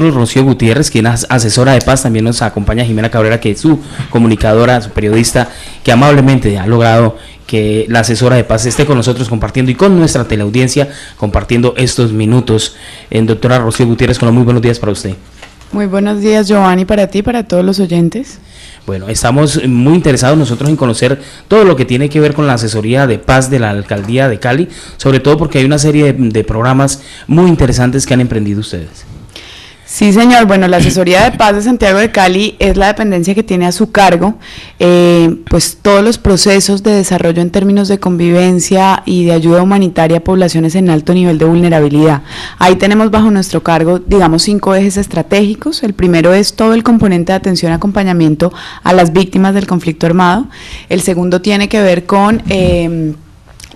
nosotros Rocío Gutiérrez, quien es asesora de paz. También nos acompaña Jimena Cabrera, que es su comunicadora, su periodista, que amablemente ha logrado que la asesora de paz esté con nosotros compartiendo y con nuestra teleaudiencia compartiendo estos minutos. Doctora Rocío Gutiérrez, con los muy buenos días para usted. Muy buenos días, Giovanni, para ti, para todos los oyentes. Bueno, estamos muy interesados nosotros en conocer todo lo que tiene que ver con la asesoría de paz de la Alcaldía de Cali, sobre todo porque hay una serie de programas muy interesantes que han emprendido ustedes. Sí, señor. Bueno, la Asesoría de Paz de Santiago de Cali es la dependencia que tiene a su cargo pues todos los procesos de desarrollo en términos de convivencia y de ayuda humanitaria a poblaciones en alto nivel de vulnerabilidad. Ahí tenemos bajo nuestro cargo, digamos, 5 ejes estratégicos. El primero es todo el componente de atención y acompañamiento a las víctimas del conflicto armado. El segundo tiene que ver con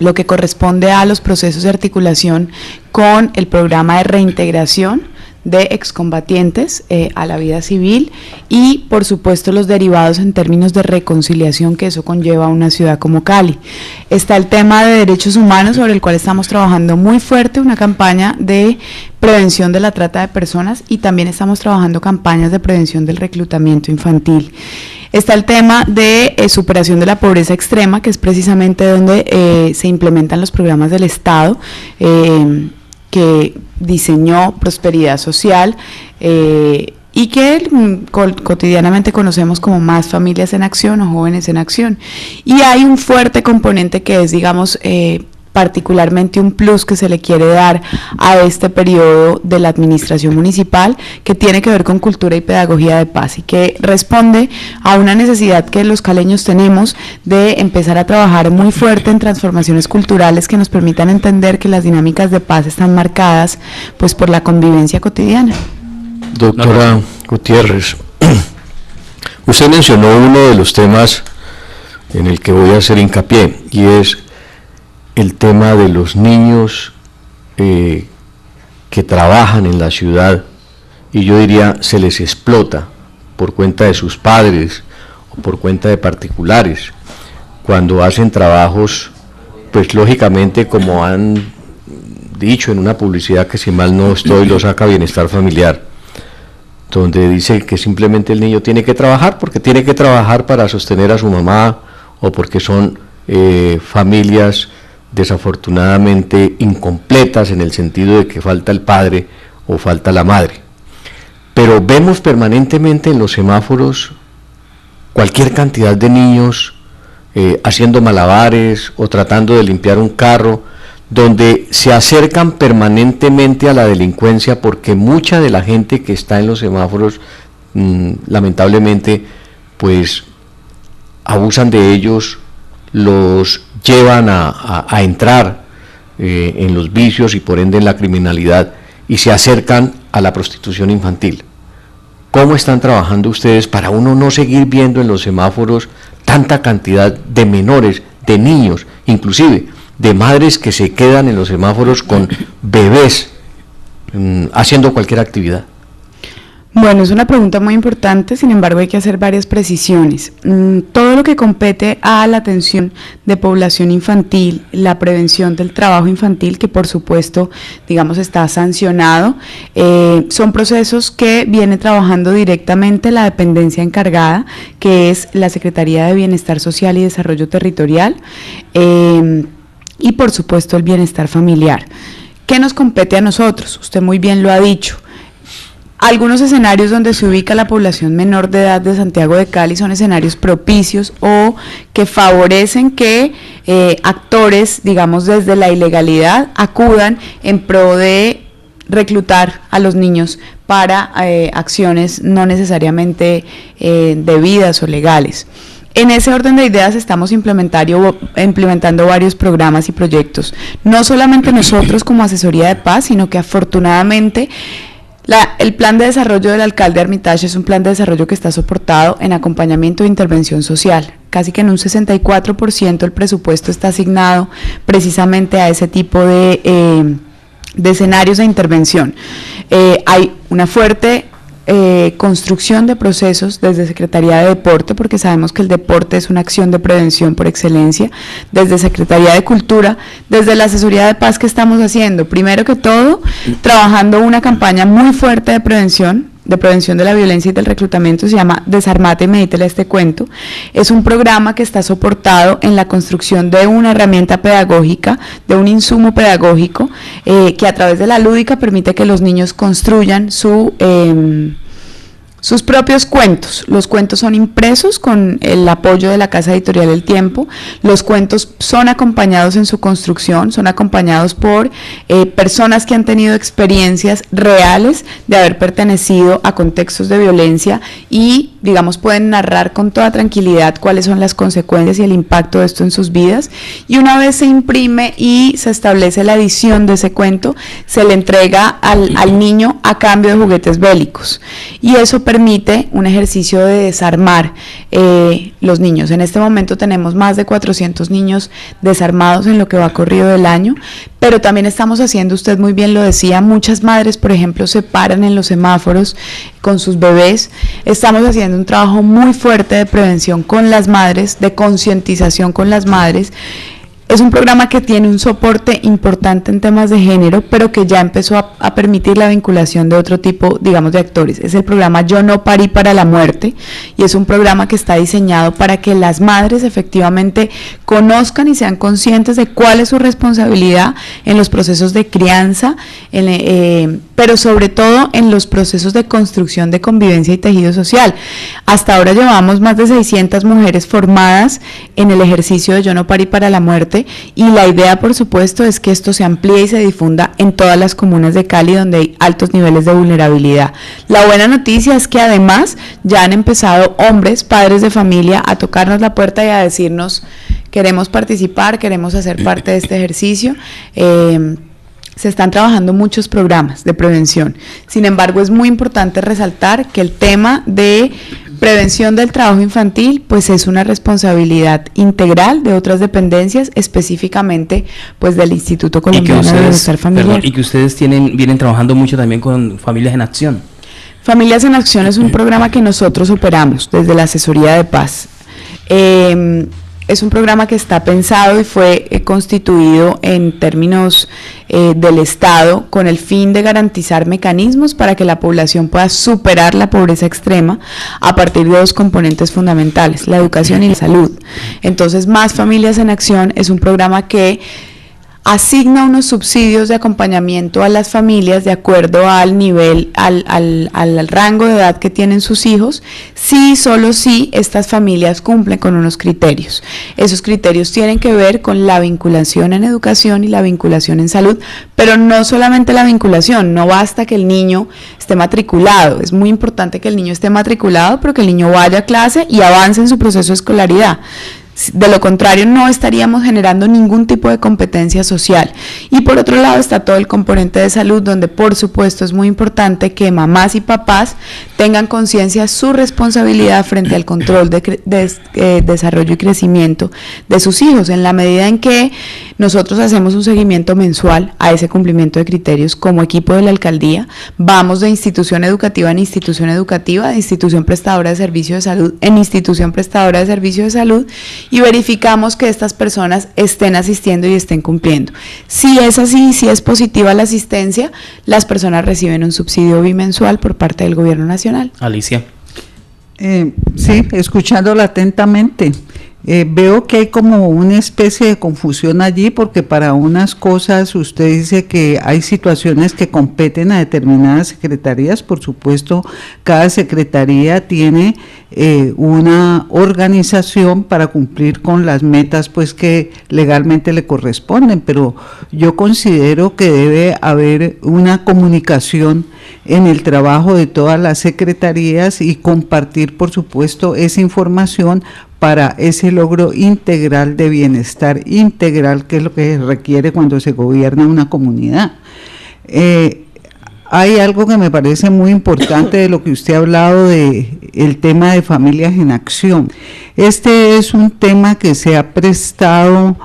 lo que corresponde a los procesos de articulación con el programa de reintegración de excombatientes a la vida civil y por supuesto los derivados en términos de reconciliación que eso conlleva a una ciudad como Cali. Está el tema de derechos humanos, sobre el cual estamos trabajando muy fuerte, una campaña de prevención de la trata de personas, y también estamos trabajando campañas de prevención del reclutamiento infantil. Está el tema de superación de la pobreza extrema, que es precisamente donde se implementan los programas del Estado, que diseñó Prosperidad Social y que cotidianamente conocemos como Más Familias en Acción o Jóvenes en Acción. Y hay un fuerte componente que es, digamos, particularmente un plus que se le quiere dar a este periodo de la administración municipal, que tiene que ver con cultura y pedagogía de paz, y que responde a una necesidad que los caleños tenemos de empezar a trabajar muy fuerte en transformaciones culturales que nos permitan entender que las dinámicas de paz están marcadas pues por la convivencia cotidiana. Doctora Gutiérrez, usted mencionó uno de los temas en el que voy a hacer hincapié, y es el tema de los niños que trabajan en la ciudad, y yo diría se les explota por cuenta de sus padres o por cuenta de particulares, cuando hacen trabajos, pues lógicamente, como han dicho en una publicidad que, si mal no estoy, lo saca Bienestar Familiar, donde dice que simplemente el niño tiene que trabajar porque tiene que trabajar para sostener a su mamá, o porque son familias desafortunadamente incompletas, en el sentido de que falta el padre o falta la madre. Pero vemos permanentemente en los semáforos cualquier cantidad de niños haciendo malabares o tratando de limpiar un carro, donde se acercan permanentemente a la delincuencia, porque mucha de la gente que está en los semáforos lamentablemente pues abusan de ellos, los llevan a entrar en los vicios y por ende en la criminalidad, y se acercan a la prostitución infantil. ¿Cómo están trabajando ustedes para uno no seguir viendo en los semáforos tanta cantidad de menores, de niños, inclusive de madres que se quedan en los semáforos con bebés haciendo cualquier actividad? Bueno, es una pregunta muy importante, sin embargo hay que hacer varias precisiones. Todo lo que compete a la atención de población infantil, la prevención del trabajo infantil, que por supuesto, digamos, está sancionado, son procesos que viene trabajando directamente la dependencia encargada, que es la Secretaría de Bienestar Social y Desarrollo Territorial, y por supuesto el bienestar familiar. ¿Qué nos compete a nosotros? Usted muy bien lo ha dicho. Algunos escenarios donde se ubica la población menor de edad de Santiago de Cali son escenarios propicios o que favorecen que actores, digamos, desde la ilegalidad acudan en pro de reclutar a los niños para acciones no necesariamente debidas o legales. En ese orden de ideas estamos implementando varios programas y proyectos, no solamente nosotros como Asesoría de Paz, sino que afortunadamente el plan de desarrollo del alcalde Armitage es un plan de desarrollo que está soportado en acompañamiento e intervención social. Casi que en un 64% el presupuesto está asignado precisamente a ese tipo de escenarios de intervención. Hay una fuerte construcción de procesos desde Secretaría de Deporte, porque sabemos que el deporte es una acción de prevención por excelencia, desde Secretaría de Cultura, desde la Asesoría de Paz que estamos haciendo, primero que todo, trabajando una campaña muy fuerte de prevención de la violencia y del reclutamiento, se llama Desarmate y Medítele este cuento. Es un programa que está soportado en la construcción de una herramienta pedagógica, de un insumo pedagógico, que a través de la lúdica permite que los niños construyan sus propios cuentos. Los cuentos son impresos con el apoyo de la Casa Editorial El Tiempo. Los cuentos son acompañados en su construcción, son acompañados por personas que han tenido experiencias reales de haber pertenecido a contextos de violencia y, digamos, pueden narrar con toda tranquilidad cuáles son las consecuencias y el impacto de esto en sus vidas. Y una vez se imprime y se establece la edición de ese cuento, se le entrega al niño a cambio de juguetes bélicos. Y eso permite un ejercicio de desarmar los niños. En este momento tenemos más de 400 niños desarmados en lo que va corrido del año, pero también estamos haciendo, usted muy bien lo decía, muchas madres, por ejemplo, se paran en los semáforos con sus bebés. Estamos haciendo un trabajo muy fuerte de prevención con las madres, de concientización con las madres. Es un programa que tiene un soporte importante en temas de género, pero que ya empezó a permitir la vinculación de otro tipo, digamos, de actores. Es el programa Yo no parí para la muerte, y es un programa que está diseñado para que las madres efectivamente conozcan y sean conscientes de cuál es su responsabilidad en los procesos de crianza, pero sobre todo en los procesos de construcción de convivencia y tejido social. Hasta ahora llevamos más de 600 mujeres formadas en el ejercicio de Yo no parí para la muerte, y la idea, por supuesto, es que esto se amplíe y se difunda en todas las comunas de Cali donde hay altos niveles de vulnerabilidad. La buena noticia es que además ya han empezado hombres, padres de familia, a tocarnos la puerta y a decirnos: queremos participar, queremos hacer parte de este ejercicio. Se están trabajando muchos programas de prevención. Sin embargo, es muy importante resaltar que el tema de prevención del trabajo infantil pues es una responsabilidad integral de otras dependencias, específicamente pues del Instituto Colombiano de Bienestar Familiar. Y que ustedes vienen trabajando mucho también con Familias en Acción. Familias en Acción es un programa que nosotros operamos desde la Asesoría de Paz. Es un programa que está pensado y fue constituido en términos del Estado con el fin de garantizar mecanismos para que la población pueda superar la pobreza extrema a partir de dos componentes fundamentales: la educación y la salud. Entonces, Más Familias en Acción es un programa que asigna unos subsidios de acompañamiento a las familias de acuerdo al nivel, al rango de edad que tienen sus hijos, si solo si estas familias cumplen con unos criterios. Esos criterios tienen que ver con la vinculación en educación y la vinculación en salud, pero no solamente la vinculación. No basta que el niño esté matriculado, es muy importante que el niño esté matriculado, pero que el niño vaya a clase y avance en su proceso de escolaridad. De lo contrario, no estaríamos generando ningún tipo de competencia social. Y por otro lado está todo el componente de salud, donde por supuesto es muy importante que mamás y papás tengan conciencia de su responsabilidad frente al control de desarrollo y crecimiento de sus hijos, en la medida en que nosotros hacemos un seguimiento mensual a ese cumplimiento de criterios como equipo de la alcaldía. Vamos de institución educativa en institución educativa, de institución prestadora de servicio de salud en institución prestadora de servicio de salud, y verificamos que estas personas estén asistiendo y estén cumpliendo. Si es así, si es positiva la asistencia, las personas reciben un subsidio bimensual por parte del gobierno nacional. Alicia. Sí, escuchándola atentamente. Veo que hay como una especie de confusión allí, porque para unas cosas usted dice que hay situaciones que competen a determinadas secretarías. Por supuesto, cada secretaría tiene una organización para cumplir con las metas pues que legalmente le corresponden, pero yo considero que debe haber una comunicación en el trabajo de todas las secretarías y compartir, por supuesto, esa información para ese logro integral de bienestar integral, que es lo que se requiere cuando se gobierna una comunidad. Hay algo que me parece muy importante de lo que usted ha hablado de el tema de Familias en Acción. Este es un tema que se ha prestado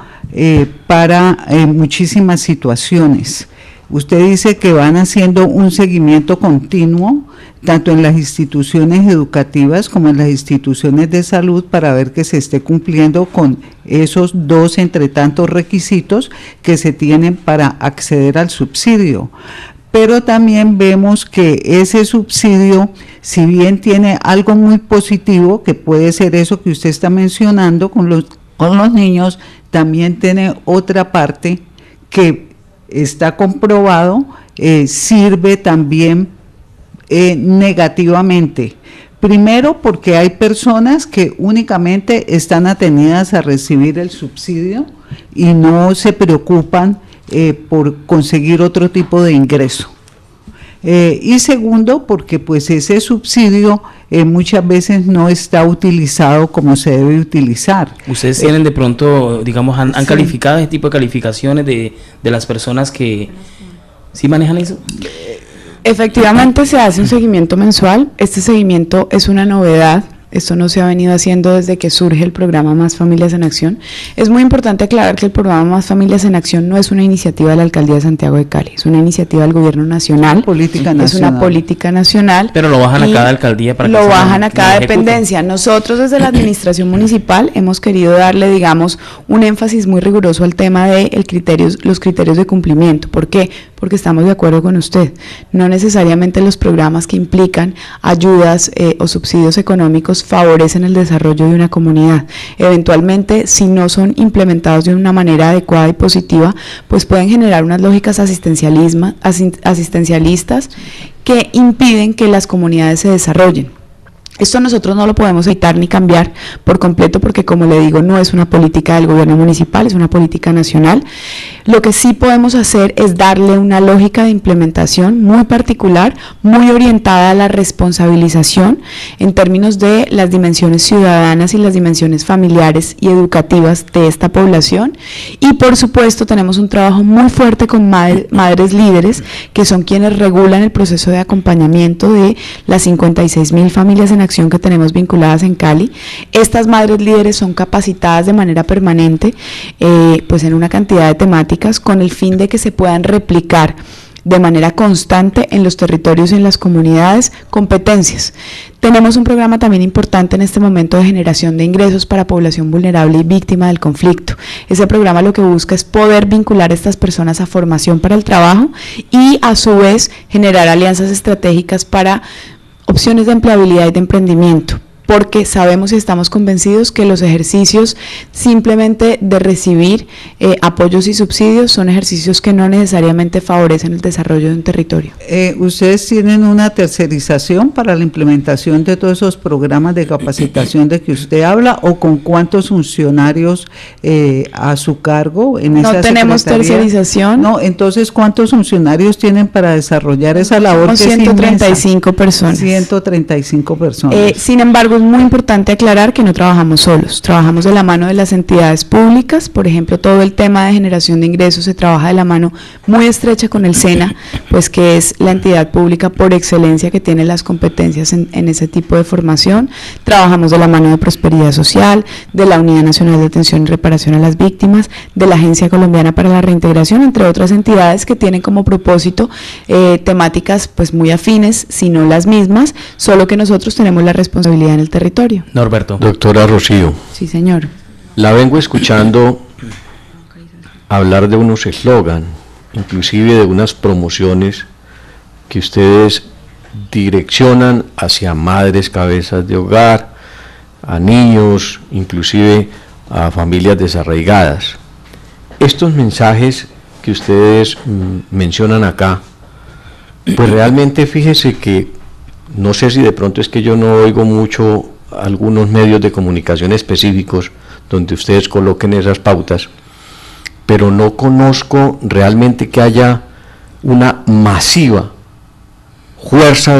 para muchísimas situaciones. usted dice que van haciendo un seguimiento continuo, tanto en las instituciones educativas como en las instituciones de salud, para ver que se esté cumpliendo con esos dos entre tantos requisitos que se tienen para acceder al subsidio. Pero también vemos que ese subsidio, si bien tiene algo muy positivo, que puede ser eso que usted está mencionando con los niños, también tiene otra parte que está comprobado, sirve también negativamente. Primero, porque hay personas que únicamente están atenidas a recibir el subsidio y no se preocupan por conseguir otro tipo de ingreso. Y segundo, porque pues ese subsidio muchas veces no está utilizado como se debe utilizar. ¿Ustedes tienen de pronto, digamos, han sí. calificado ese tipo de calificaciones de las personas que sí manejan eso? Efectivamente se hace un seguimiento mensual. Este seguimiento es una novedad. Esto no se ha venido haciendo desde que surge el programa Más Familias en Acción. Es muy importante aclarar que el programa Más Familias en Acción no es una iniciativa de la Alcaldía de Santiago de Cali, es una iniciativa del Gobierno Nacional. Es una política nacional. Pero lo bajan a cada alcaldía para que lo bajan a cada ejecuten. dependencia. Nosotros desde la administración municipal hemos querido darle, digamos, un énfasis muy riguroso al tema de los criterios de cumplimiento. ¿Por qué? Porque estamos de acuerdo con usted. No necesariamente los programas que implican ayudas o subsidios económicos favorecen el desarrollo de una comunidad. Eventualmente, si no son implementados de una manera adecuada y positiva, pues pueden generar unas lógicas asistencialistas que impiden que las comunidades se desarrollen. Esto nosotros no lo podemos evitar ni cambiar por completo porque, como le digo, no es una política del gobierno municipal, es una política nacional. Lo que sí podemos hacer es darle una lógica de implementación muy particular, muy orientada a la responsabilización en términos de las dimensiones ciudadanas y las dimensiones familiares y educativas de esta población. Y por supuesto tenemos un trabajo muy fuerte con madres líderes, que son quienes regulan el proceso de acompañamiento de las 56,000 familias en acción que tenemos vinculadas en Cali. Estas madres líderes son capacitadas de manera permanente pues en una cantidad de temáticas con el fin de que se puedan replicar de manera constante en los territorios y en las comunidades competencias. Tenemos un programa también importante en este momento de generación de ingresos para población vulnerable y víctima del conflicto. Ese programa lo que busca es poder vincular a estas personas a formación para el trabajo y a su vez generar alianzas estratégicas para opciones de empleabilidad y de emprendimiento, porque sabemos y estamos convencidos que los ejercicios simplemente de recibir apoyos y subsidios son ejercicios que no necesariamente favorecen el desarrollo de un territorio. ¿Ustedes tienen una tercerización para la implementación de todos esos programas de capacitación de que usted habla, o con cuántos funcionarios a su cargo en esa secretaría? No tenemos tercerización. No, entonces, ¿cuántos funcionarios tienen para desarrollar esa labor? Somos 135 personas. 135 personas. Sin embargo, es muy importante aclarar que no trabajamos solos, trabajamos de la mano de las entidades públicas. Por ejemplo, todo el tema de generación de ingresos se trabaja de la mano muy estrecha con el SENA, pues que es la entidad pública por excelencia que tiene las competencias en ese tipo de formación. Trabajamos de la mano de Prosperidad Social, de la Unidad Nacional de Atención y Reparación a las Víctimas, de la Agencia Colombiana para la Reintegración, entre otras entidades que tienen como propósito temáticas pues muy afines, si no las mismas, solo que nosotros tenemos la responsabilidad en el territorio. Norberto. Doctora Rocío. Sí, señor. La vengo escuchando hablar de unos eslogan, inclusive de unas promociones que ustedes direccionan hacia madres cabezas de hogar, a niños, inclusive a familias desarraigadas. Estos mensajes que ustedes mencionan acá, pues realmente fíjese que no sé si de pronto es que yo no oigo mucho algunos medios de comunicación específicos donde ustedes coloquen esas pautas, pero no conozco realmente que haya una masiva fuerza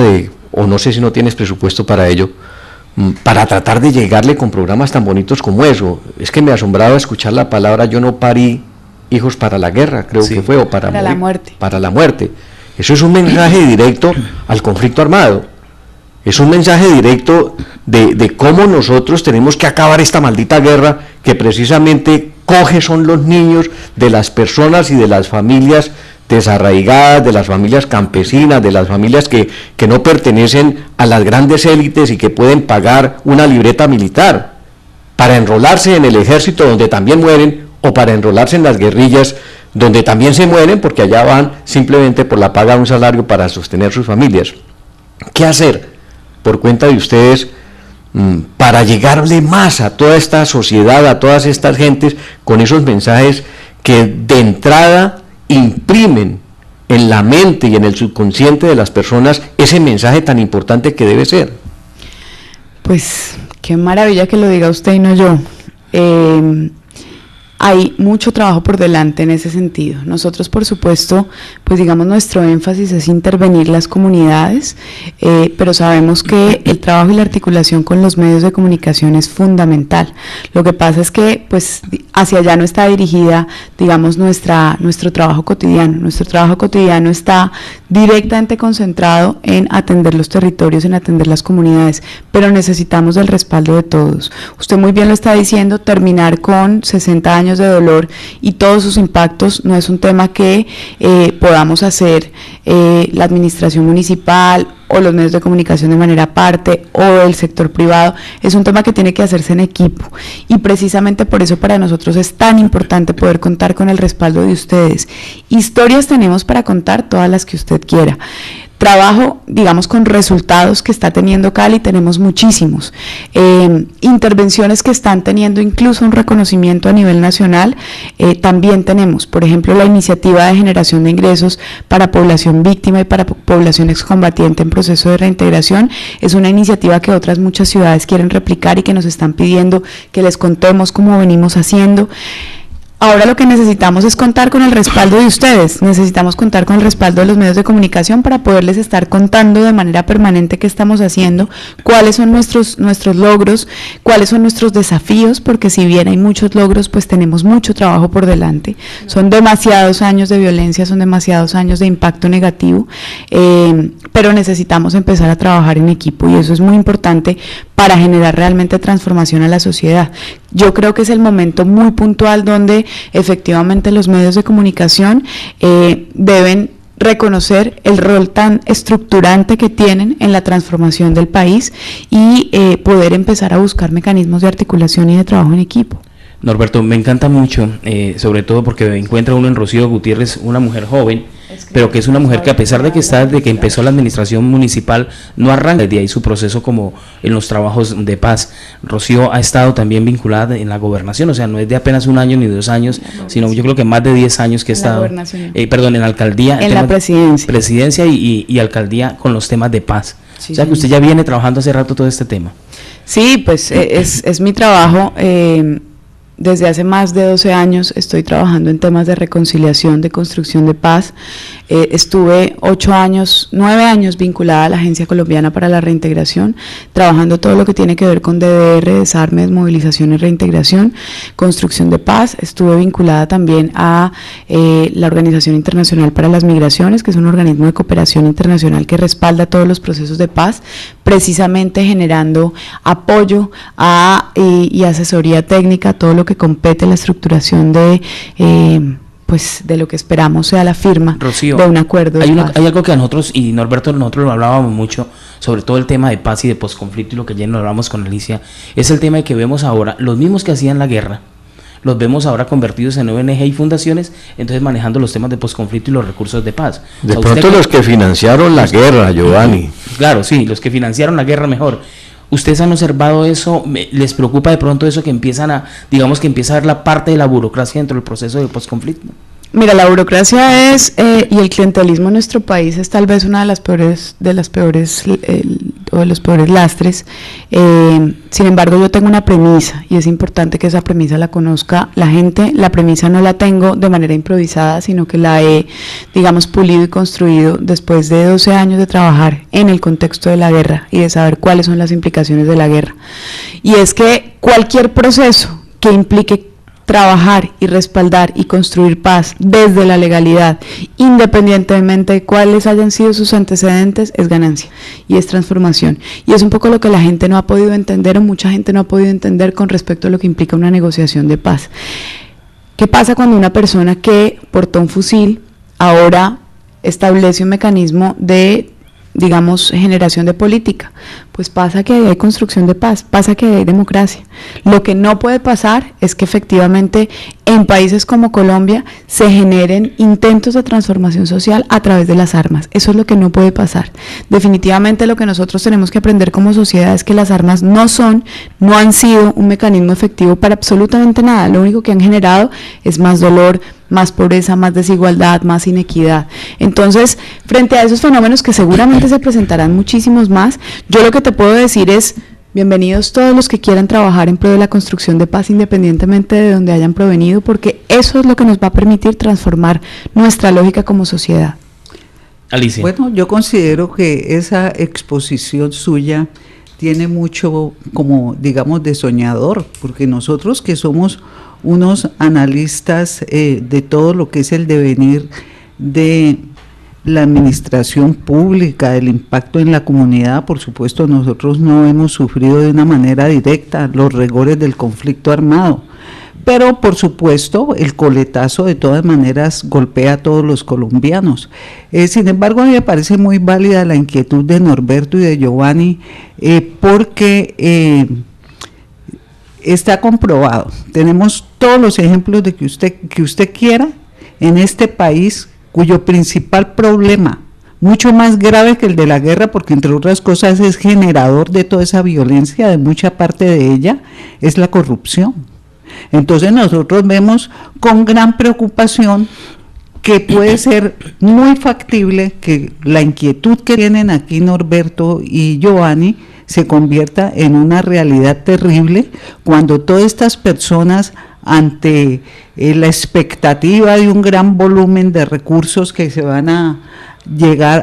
o no sé si no tienes presupuesto para ello, para tratar de llegarle con programas tan bonitos como eso. Es que me asombraba escuchar la palabra "yo no parí hijos para la guerra", creo que fue, o para morir, la muerte. Para la muerte. Eso es un mensaje directo al conflicto armado. Es un mensaje directo de cómo nosotros tenemos que acabar esta maldita guerra que precisamente son los niños de las personas y de las familias desarraigadas, de las familias campesinas, de las familias que no pertenecen a las grandes élites y que pueden pagar una libreta militar para enrolarse en el ejército donde también mueren, o para enrolarse en las guerrillas donde también se mueren, porque allá van simplemente por la paga de un salario para sostener sus familias. ¿Qué hacer por cuenta de ustedes para llegarle más a toda esta sociedad, a todas estas gentes, con esos mensajes que de entrada imprimen en la mente y en el subconsciente de las personas ese mensaje tan importante que debe ser? Pues qué maravilla que lo diga usted y no yo. Hay mucho trabajo por delante en ese sentido. Nosotros, por supuesto, pues digamos, nuestro énfasis es intervenir las comunidades, pero sabemos que el trabajo y la articulación con los medios de comunicación es fundamental. Lo que pasa es que pues hacia allá no está dirigida, digamos, nuestro trabajo cotidiano. Nuestro trabajo cotidiano está directamente concentrado en atender los territorios, en atender las comunidades, pero necesitamos del respaldo de todos. Usted muy bien lo está diciendo, terminar con 60 años de dolor y todos sus impactos no es un tema que podamos hacer la administración municipal o los medios de comunicación de manera aparte o el sector privado. Es un tema que tiene que hacerse en equipo, y precisamente por eso para nosotros es tan importante poder contar con el respaldo de ustedes. Historias tenemos para contar, todas las que usted quiera. Trabajo, digamos, con resultados que está teniendo Cali, tenemos muchísimos. Intervenciones que están teniendo incluso un reconocimiento a nivel nacional, también tenemos. Por ejemplo, la iniciativa de generación de ingresos para población víctima y para población excombatiente en proceso de reintegración. Es una iniciativa que otras muchas ciudades quieren replicar y que nos están pidiendo que les contemos cómo venimos haciendo. Ahora lo que necesitamos es contar con el respaldo de ustedes, necesitamos contar con el respaldo de los medios de comunicación para poderles estar contando de manera permanente qué estamos haciendo, cuáles son nuestros logros, cuáles son nuestros desafíos, porque si bien hay muchos logros, pues tenemos mucho trabajo por delante. Son demasiados años de violencia, son demasiados años de impacto negativo, pero necesitamos empezar a trabajar en equipo, y eso es muy importante para generar realmente transformación a la sociedad. Yo creo que es el momento muy puntual donde efectivamente los medios de comunicación deben reconocer el rol tan estructurante que tienen en la transformación del país y poder empezar a buscar mecanismos de articulación y de trabajo en equipo. Norberto, me encanta mucho, sobre todo porque encuentra uno en Rocío Gutiérrez una mujer joven, pero que es una mujer que a pesar de que está desde que empezó la administración municipal, no arranca desde ahí su proceso como en los trabajos de paz. Rocío ha estado también vinculada en la gobernación, o sea, no es de apenas 1 año ni 2 años, sino yo creo que más de 10 años que ha estado, en la alcaldía, en la presidencia y alcaldía con los temas de paz. Sí, o sea, que usted ya viene trabajando hace rato todo este tema. Sí, pues es mi trabajo. Desde hace más de 12 años estoy trabajando en temas de reconciliación, de construcción de paz. Estuve 9 años vinculada a la Agencia Colombiana para la Reintegración, trabajando todo lo que tiene que ver con DDR, desarme, desmovilización y reintegración, construcción de paz. Estuve vinculada también a la Organización Internacional para las Migraciones, que es un organismo de cooperación internacional que respalda todos los procesos de paz, precisamente generando apoyo y asesoría técnica a todo lo que compete la estructuración de lo que esperamos sea la firma, Rocío, de un acuerdo de paz. Hay algo que a nosotros, y Norberto, nosotros lo hablábamos mucho, sobre todo el tema de paz y de posconflicto, y lo que ayer nos hablamos con Alicia, es el tema de que vemos ahora, los mismos que hacían la guerra, los vemos ahora convertidos en ONG y fundaciones, entonces manejando los temas de posconflicto y los recursos de paz. De pronto los que financiaron la guerra, Giovanni. Claro, sí, los que financiaron la guerra mejor. ¿Ustedes han observado eso? ¿Les preocupa de pronto eso que empieza a ver la parte de la burocracia dentro del proceso de posconflicto? Mira, la burocracia y el clientelismo en nuestro país es tal vez una de los peores lastres. Sin embargo, yo tengo una premisa y es importante que esa premisa la conozca la gente. La premisa no la tengo de manera improvisada, sino que la he, digamos, pulido y construido después de 12 años de trabajar en el contexto de la guerra y de saber cuáles son las implicaciones de la guerra. Y es que cualquier proceso que implique trabajar y respaldar y construir paz desde la legalidad, independientemente de cuáles hayan sido sus antecedentes, es ganancia y es transformación. Y es un poco lo que la gente no ha podido entender, o mucha gente no ha podido entender con respecto a lo que implica una negociación de paz. ¿Qué pasa cuando una persona que portó un fusil ahora establece un mecanismo de, digamos, generación de política. Pues pasa que hay construcción de paz, pasa que hay democracia. Lo que no puede pasar es que efectivamente en países como Colombia se generen intentos de transformación social a través de las armas. Eso es lo que no puede pasar. Definitivamente lo que nosotros tenemos que aprender como sociedad es que las armas no han sido un mecanismo efectivo para absolutamente nada. Lo único que han generado es más dolor, más pobreza, más desigualdad, más inequidad. Entonces, frente a esos fenómenos que seguramente se presentarán muchísimos más, yo lo que te puedo decir es: bienvenidos todos los que quieran trabajar en pro de la construcción de paz, independientemente de donde hayan provenido, porque eso es lo que nos va a permitir transformar nuestra lógica como sociedad. Alicia. Bueno, yo considero que esa exposición suya tiene mucho, como digamos, de soñador, porque nosotros que somos unos analistas de todo lo que es el devenir de la administración pública, del impacto en la comunidad, por supuesto nosotros no hemos sufrido de una manera directa los rigores del conflicto armado, pero por supuesto el coletazo de todas maneras golpea a todos los colombianos. Sin embargo, a mí me parece muy válida la inquietud de Norberto y de Giovanni, porque está comprobado, tenemos todos los ejemplos de que usted quiera en este país, cuyo principal problema, mucho más grave que el de la guerra, porque entre otras cosas es generador de toda esa violencia, de mucha parte de ella, es la corrupción. Entonces nosotros vemos con gran preocupación que puede ser muy factible que la inquietud que tienen aquí Norberto y Giovanni se convierta en una realidad terrible cuando todas estas personas, ante la expectativa de un gran volumen de recursos que se van a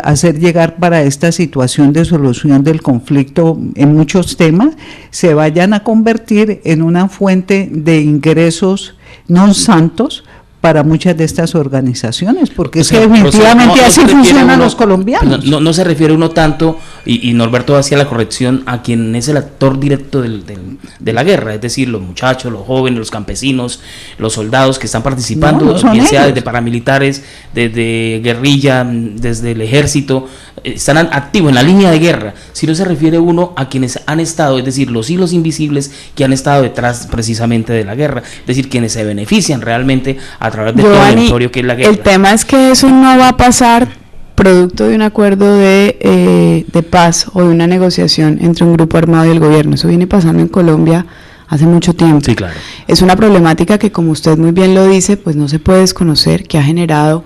hacer llegar para esta situación de solución del conflicto en muchos temas, se vayan a convertir en una fuente de ingresos non santos para muchas de estas organizaciones, porque definitivamente así funcionan los colombianos. No se refiere uno tanto, y Norberto hacía la corrección, a quien es el actor directo de la guerra, es decir, los muchachos, los jóvenes, los campesinos, los soldados que están participando, bien sea desde paramilitares, desde guerrilla, desde el ejército, están activos en la línea de guerra. Si no se refiere uno a quienes han estado, es decir, los hilos invisibles que han estado detrás precisamente de la guerra, es decir, quienes se benefician realmente a través de todo el territorio que es la guerra. El tema es que eso no va a pasar producto de un acuerdo de paz o de una negociación entre un grupo armado y el gobierno. Eso viene pasando en Colombia hace mucho tiempo. Sí, claro. Es una problemática que, como usted muy bien lo dice, pues no se puede desconocer, que ha generado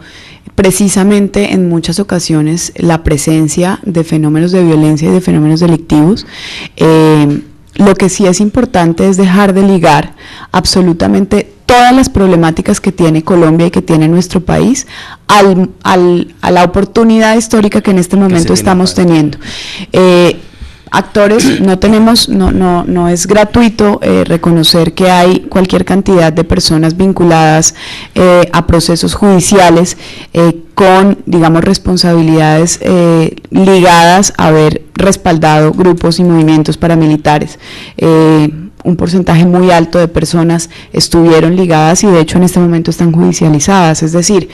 precisamente en muchas ocasiones la presencia de fenómenos de violencia y de fenómenos delictivos. Lo que sí es importante es dejar de ligar absolutamente todas las problemáticas que tiene Colombia y que tiene nuestro país a la oportunidad histórica que en este momento estamos teniendo. Actores, no es gratuito reconocer que hay cualquier cantidad de personas vinculadas a procesos judiciales con, digamos, responsabilidades ligadas a haber respaldado grupos y movimientos paramilitares. Un porcentaje muy alto de personas estuvieron ligadas y de hecho en este momento están judicializadas. Es decir,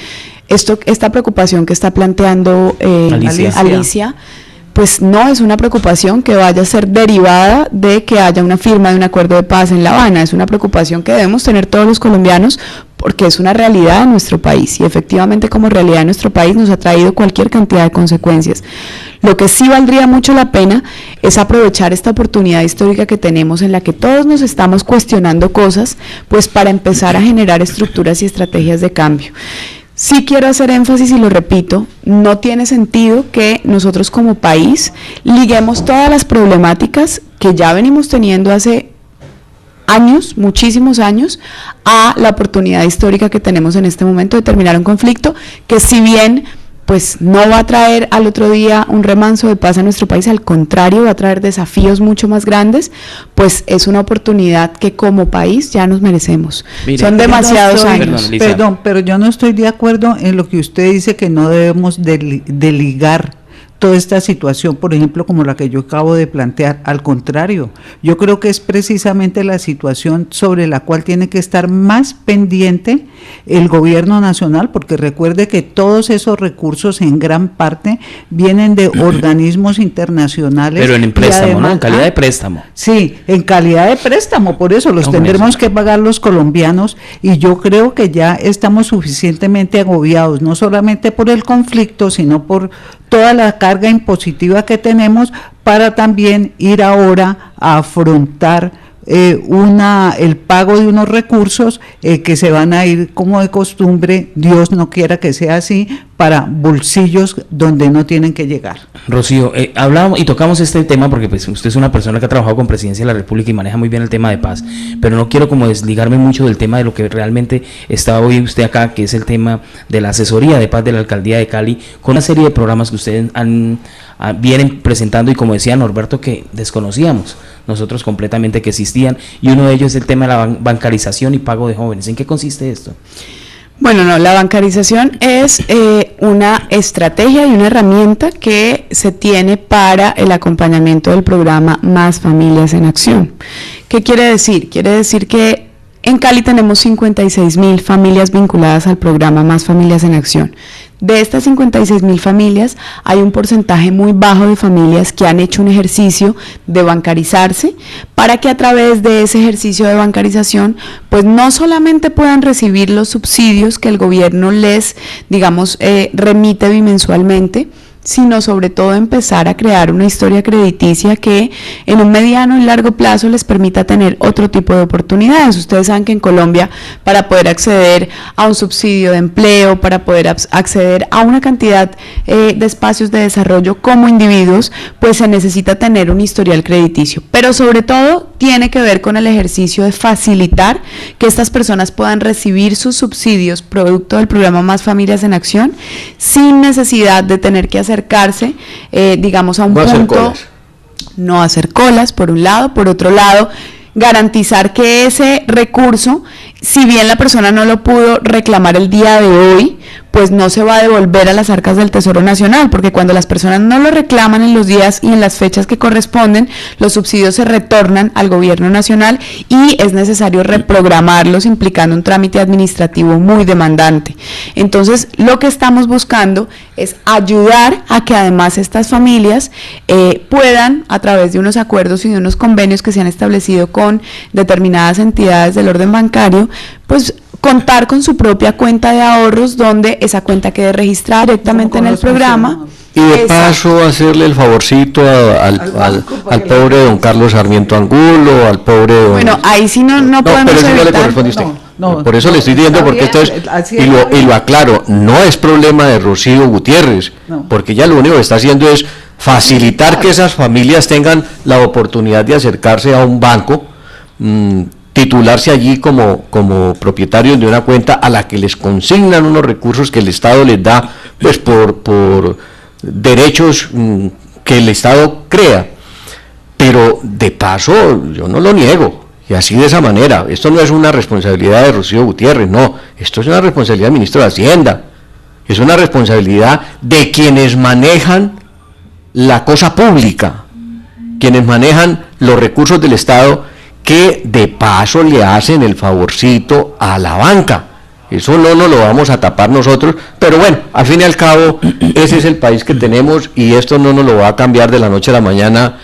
esta preocupación que está planteando Alicia, pues no es una preocupación que vaya a ser derivada de que haya una firma de un acuerdo de paz en La Habana. Es una preocupación que debemos tener todos los colombianos, porque es una realidad de nuestro país, y efectivamente como realidad de nuestro país nos ha traído cualquier cantidad de consecuencias. Lo que sí valdría mucho la pena es aprovechar esta oportunidad histórica que tenemos, en la que todos nos estamos cuestionando cosas, pues para empezar a generar estructuras y estrategias de cambio. Sí quiero hacer énfasis, y lo repito, no tiene sentido que nosotros como país liguemos todas las problemáticas que ya venimos teniendo hace años, muchísimos años, a la oportunidad histórica que tenemos en este momento de terminar un conflicto que, si bien pues no va a traer al otro día un remanso de paz a nuestro país, al contrario, va a traer desafíos mucho más grandes, pues es una oportunidad que como país ya nos merecemos. Mire, son demasiados años. Perdón, pero yo no estoy de acuerdo en lo que usted dice, que no debemos de ligar toda esta situación, por ejemplo, como la que yo acabo de plantear. Al contrario, yo creo que es precisamente la situación sobre la cual tiene que estar más pendiente el gobierno nacional, porque recuerde que todos esos recursos en gran parte vienen de organismos internacionales. Pero en préstamo, además, ¿no? En calidad de préstamo. Sí, en calidad de préstamo, por eso los tendremos que pagar los colombianos, y yo creo que ya estamos suficientemente agobiados, no solamente por el conflicto, sino por toda la carga impositiva que tenemos, para también ir ahora a afrontar el pago de unos recursos que se van a ir, como de costumbre, Dios no quiera que sea así, para bolsillos donde no tienen que llegar. Rocío, hablábamos y tocamos este tema porque pues usted es una persona que ha trabajado con Presidencia de la República y maneja muy bien el tema de paz, pero no quiero como desligarme mucho del tema de lo que realmente está hoy usted acá, que es el tema de la asesoría de paz de la Alcaldía de Cali, con una serie de programas que ustedes vienen presentando, y como decía Norberto, que desconocíamos nosotros completamente que existían, y uno de ellos es el tema de la bancarización y pago de jóvenes. ¿En qué consiste esto? Bueno, no, la bancarización es una estrategia y una herramienta que se tiene para el acompañamiento del programa Más Familias en Acción. ¿Qué quiere decir? Quiere decir que en Cali tenemos 56.000 familias vinculadas al programa Más Familias en Acción. De estas 56.000 familias, hay un porcentaje muy bajo de familias que han hecho un ejercicio de bancarizarse, para que a través de ese ejercicio de bancarización, pues no solamente puedan recibir los subsidios que el gobierno les, digamos, remite bimensualmente, sino sobre todo empezar a crear una historia crediticia que en un mediano y largo plazo les permita tener otro tipo de oportunidades. Ustedes saben que en Colombia, para poder acceder a un subsidio de empleo, para poder acceder a una cantidad de espacios de desarrollo como individuos, pues se necesita tener un historial crediticio, pero sobre todo tiene que ver con el ejercicio de facilitar que estas personas puedan recibir sus subsidios producto del programa Más Familias en Acción, sin necesidad de tener que acercarse, digamos, a un punto, no hacer colas, por un lado. Por otro lado, garantizar que ese recurso, si bien la persona no lo pudo reclamar el día de hoy, pues no se va a devolver a las arcas del Tesoro Nacional, porque cuando las personas no lo reclaman en los días y en las fechas que corresponden, los subsidios se retornan al gobierno nacional y es necesario reprogramarlos, implicando un trámite administrativo muy demandante. Entonces, lo que estamos buscando es ayudar a que además estas familias puedan, a través de unos acuerdos y de unos convenios que se han establecido con determinadas entidades del orden bancario, pues contar con su propia cuenta de ahorros, donde esa cuenta quede registrada directamente en el programa. Y de paso hacerle el favorcito al pobre don Carlos Sarmiento Angulo, al pobre don... Bueno, ahí sí no podemos pero eso evitar. no le corresponde a usted. Por eso le estoy diciendo, porque esto es, y lo aclaro, no es problema de Rocío Gutiérrez, porque ella lo único que está haciendo es facilitar que esas familias tengan la oportunidad de acercarse a un banco, titularse allí como propietarios de una cuenta a la que les consignan unos recursos que el Estado les da, pues por derechos que el Estado crea. Pero de paso, yo no lo niego, y así de esa manera, esto no es una responsabilidad de Rocío Gutiérrez, no, esto es una responsabilidad del ministro de Hacienda, es una responsabilidad de quienes manejan la cosa pública, quienes manejan los recursos del Estado, que de paso le hacen el favorcito a la banca. Eso no nos lo vamos a tapar nosotros, pero bueno, al fin y al cabo, ese es el país que tenemos, y esto no nos lo va a cambiar de la noche a la mañana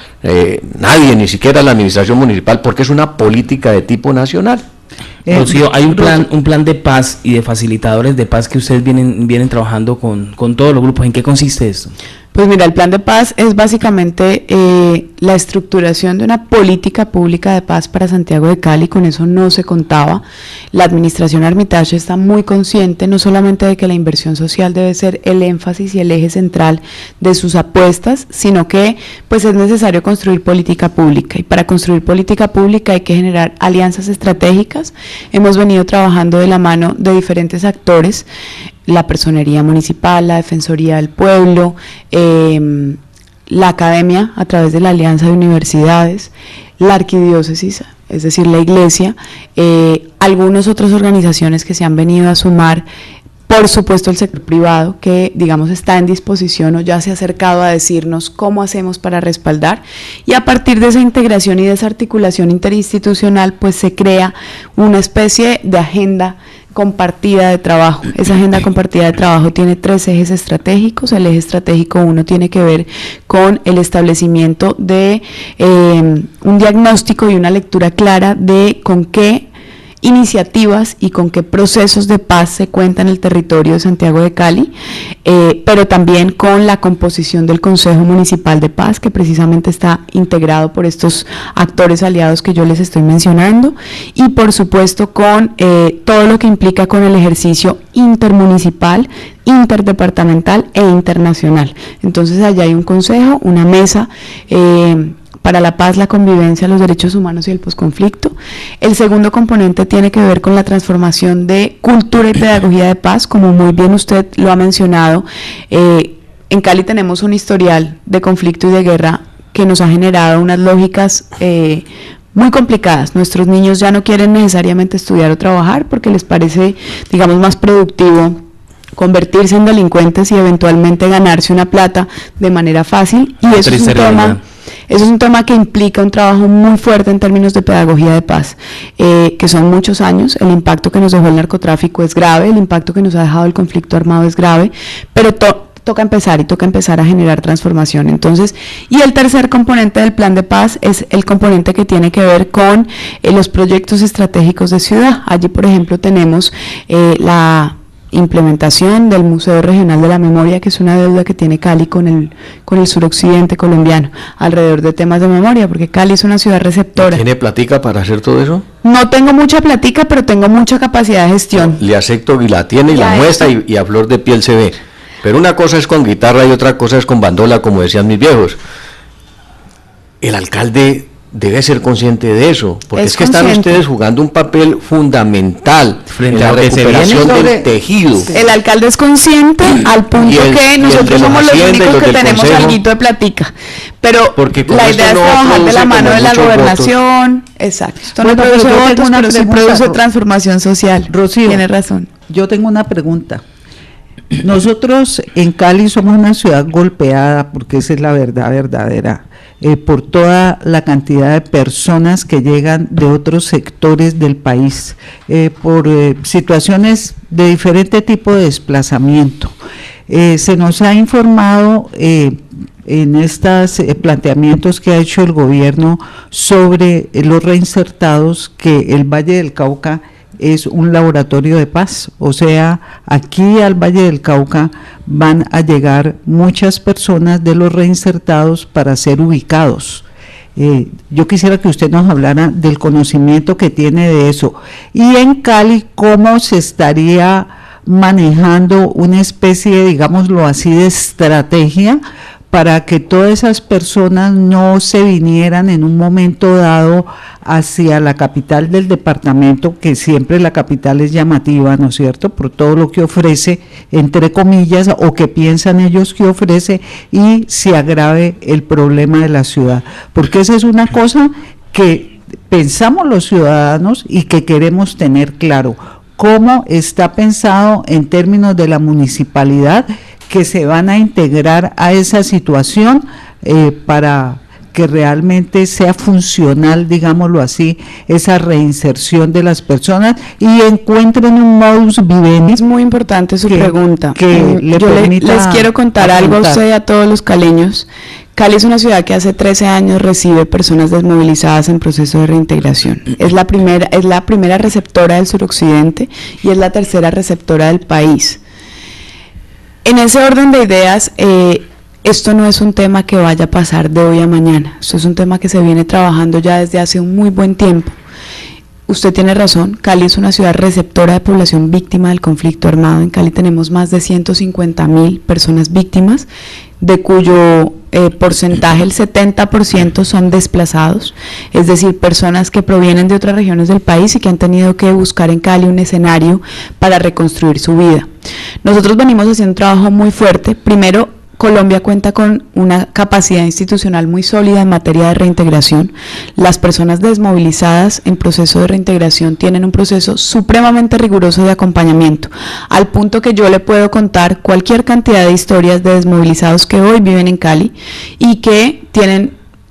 nadie, ni siquiera la administración municipal, porque es una política de tipo nacional. Rocío, hay un plan de paz y de facilitadores de paz que ustedes vienen trabajando con todos los grupos. ¿En qué consiste esto? Pues mira, el plan de paz es básicamente la estructuración de una política pública de paz para Santiago de Cali. Con eso no se contaba. La administración Armitage está muy consciente no solamente de que la inversión social debe ser el énfasis y el eje central de sus apuestas, sino que pues es necesario construir política pública, y para construir política pública hay que generar alianzas estratégicas. Hemos venido trabajando de la mano de diferentes actores: la Personería Municipal, la Defensoría del Pueblo, la Academia a través de la Alianza de Universidades, la Arquidiócesis, es decir, la Iglesia, algunas otras organizaciones que se han venido a sumar Por supuesto, el sector privado, que digamos está en disposición o ya se ha acercado a decirnos cómo hacemos para respaldar, y a partir de esa integración y de esa articulación interinstitucional, pues se crea una especie de agenda compartida de trabajo. Esa agenda compartida de trabajo tiene 3 ejes estratégicos. El eje estratégico 1 tiene que ver con el establecimiento de un diagnóstico y una lectura clara de con qué iniciativas y con qué procesos de paz se cuenta en el territorio de Santiago de Cali, pero también con la composición del Consejo Municipal de Paz, que precisamente está integrado por estos actores aliados que yo les estoy mencionando, y por supuesto con todo lo que implica con el ejercicio intermunicipal, interdepartamental e internacional. Entonces allá hay un consejo, una mesa para la paz, la convivencia, los derechos humanos y el posconflicto. El segundo componente tiene que ver con la transformación de cultura y pedagogía de paz, como muy bien usted lo ha mencionado. En Cali tenemos un historial de conflicto y de guerra que nos ha generado unas lógicas muy complicadas. Nuestros niños ya no quieren necesariamente estudiar o trabajar porque les parece, digamos, más productivo convertirse en delincuentes y eventualmente ganarse una plata de manera fácil, y eso es un tema... Eso es un tema que implica un trabajo muy fuerte en términos de pedagogía de paz, que son muchos años. El impacto que nos dejó el narcotráfico es grave, el impacto que nos ha dejado el conflicto armado es grave, pero toca empezar a generar transformación. Entonces, y el tercer componente del plan de paz es el componente que tiene que ver con los proyectos estratégicos de ciudad. Allí, por ejemplo, tenemos la implementación del Museo Regional de la Memoria, que es una deuda que tiene Cali con el suroccidente colombiano, alrededor de temas de memoria, porque Cali es una ciudad receptora. ¿Tiene platica para hacer todo eso? No tengo mucha platica, pero tengo mucha capacidad de gestión. Le acepto y la tiene y la muestra y a flor de piel se ve. Pero una cosa es con guitarra y otra cosa es con bandola, como decían mis viejos. El alcalde debe ser consciente de eso, porque es que están ustedes jugando un papel fundamental frente a la recuperación del tejido. El alcalde es consciente al punto que nosotros somos los únicos que tenemos alguito de platica, pero la idea es trabajar de la mano de la gobernación. Exacto. Esto no produce votos, pero sí produce transformación social. Rocío, tiene razón. Yo tengo una pregunta. Nosotros en Cali somos una ciudad golpeada, porque esa es la verdad verdadera, por toda la cantidad de personas que llegan de otros sectores del país, por situaciones de diferente tipo de desplazamiento. Se nos ha informado en estos planteamientos que ha hecho el gobierno sobre los reinsertados, que el Valle del Cauca es un laboratorio de paz. O sea, aquí al Valle del Cauca van a llegar muchas personas de los reinsertados para ser ubicados. Yo quisiera que usted nos hablara del conocimiento que tiene de eso. Y en Cali, ¿cómo se estaría manejando una especie, digámoslo así, de estrategia para que todas esas personas no se vinieran en un momento dado hacia la capital del departamento, que siempre la capital es llamativa, ¿no es cierto?, por todo lo que ofrece, entre comillas, o que piensan ellos que ofrece, y se agrave el problema de la ciudad? Porque esa es una cosa que pensamos los ciudadanos y que queremos tener claro. ¿Cómo está pensado en términos de la municipalidad que se van a integrar a esa situación para que realmente sea funcional, digámoslo así, esa reinserción de las personas y encuentren un modus vivendi? Es muy importante su pregunta. Que les quiero contar algo a usted y a todos los caleños. Cali es una ciudad que hace 13 años recibe personas desmovilizadas en proceso de reintegración. Es la primera receptora del suroccidente y es la tercera receptora del país. En ese orden de ideas, esto no es un tema que vaya a pasar de hoy a mañana. Esto es un tema que se viene trabajando ya desde hace un muy buen tiempo. Usted tiene razón, Cali es una ciudad receptora de población víctima del conflicto armado. En Cali tenemos más de 150.000 personas víctimas, de cuyo porcentaje, el 70%, son desplazados, es decir, personas que provienen de otras regiones del país y que han tenido que buscar en Cali un escenario para reconstruir su vida. Nosotros venimos haciendo un trabajo muy fuerte, primero Colombia cuenta con una capacidad institucional muy sólida en materia de reintegración. Las personas desmovilizadas en proceso de reintegración tienen un proceso supremamente riguroso de acompañamiento, al punto que yo le puedo contar cualquier cantidad de historias de desmovilizados que hoy viven en Cali y que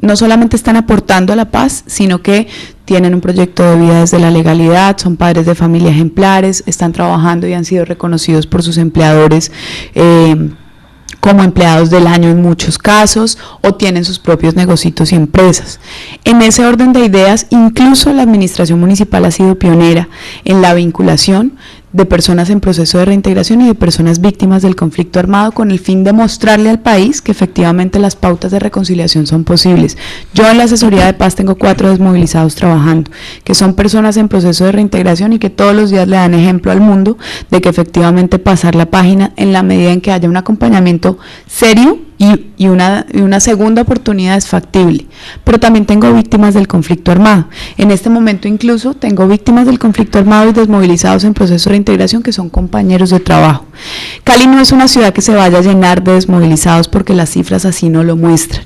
no solamente están aportando a la paz, sino que tienen un proyecto de vida desde la legalidad, son padres de familia ejemplares, están trabajando y han sido reconocidos por sus empleadores como empleados del año en muchos casos, o tienen sus propios negocios y empresas. En ese orden de ideas, incluso la administración municipal ha sido pionera en la vinculación de personas en proceso de reintegración y de personas víctimas del conflicto armado, con el fin de mostrarle al país que efectivamente las pautas de reconciliación son posibles. Yo en la asesoría de paz tengo 4 desmovilizados trabajando, que son personas en proceso de reintegración y que todos los días le dan ejemplo al mundo de que efectivamente pasar la página en la medida en que haya un acompañamiento serio y una segunda oportunidad es factible. Pero también tengo víctimas del conflicto armado. En este momento incluso tengo víctimas del conflicto armado y desmovilizados en proceso de reintegración que son compañeros de trabajo. Cali no es una ciudad que se vaya a llenar de desmovilizados porque las cifras así no lo muestran.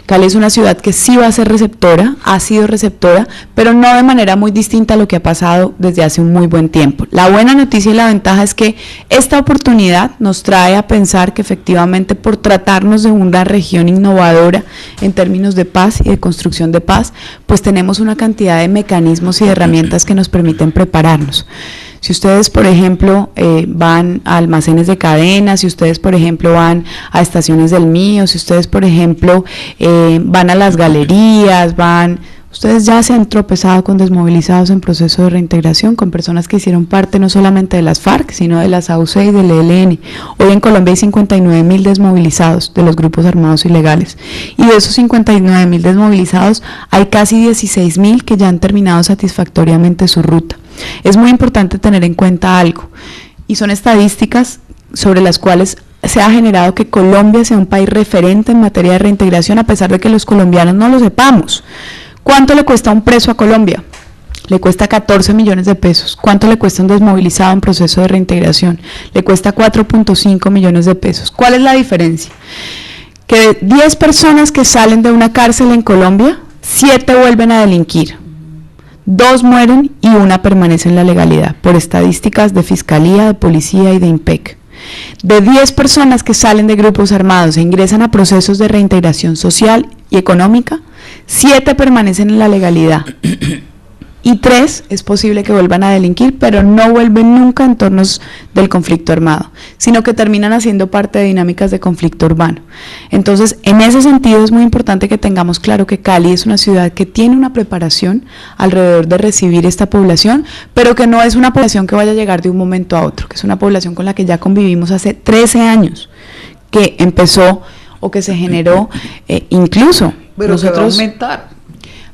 Cali es una ciudad que sí va a ser receptora, ha sido receptora, pero no de manera muy distinta a lo que ha pasado desde hace un muy buen tiempo. La buena noticia y la ventaja es que esta oportunidad nos trae a pensar que efectivamente por tratarnos de una región innovadora en términos de paz y de construcción de paz, pues tenemos una cantidad de mecanismos y de herramientas que nos permiten prepararnos. Si ustedes, por ejemplo, van a almacenes de cadenas, si ustedes, por ejemplo, van a estaciones del Mío, si ustedes, por ejemplo, van a las galerías, ustedes ya se han tropezado con desmovilizados en proceso de reintegración, con personas que hicieron parte no solamente de las FARC, sino de las AUC y del ELN. Hoy en Colombia hay 59.000 desmovilizados de los grupos armados ilegales. Y de esos 59.000 desmovilizados, hay casi 16.000 que ya han terminado satisfactoriamente su ruta. Es muy importante tener en cuenta algo, y son estadísticas sobre las cuales se ha generado que Colombia sea un país referente en materia de reintegración, a pesar de que los colombianos no lo sepamos. ¿Cuánto le cuesta un preso a Colombia? Le cuesta 14 millones de pesos. ¿Cuánto le cuesta un desmovilizado en proceso de reintegración? Le cuesta 4.5 millones de pesos. ¿Cuál es la diferencia? Que de 10 personas que salen de una cárcel en Colombia, 7 vuelven a delinquir. 2 mueren y 1 permanece en la legalidad, por estadísticas de Fiscalía, de Policía y de IMPEC. De 10 personas que salen de grupos armados e ingresan a procesos de reintegración social y económica, 7 permanecen en la legalidad y 3 es posible que vuelvan a delinquir, pero no vuelven nunca en tornos del conflicto armado, sino que terminan haciendo parte de dinámicas de conflicto urbano. Entonces, en ese sentido es muy importante que tengamos claro que Cali es una ciudad que tiene una preparación alrededor de recibir esta población, pero que no es una población que vaya a llegar de un momento a otro, que es una población con la que ya convivimos hace 13 años, que empezó o que se generó incluso. Pero nosotros, va a aumentar.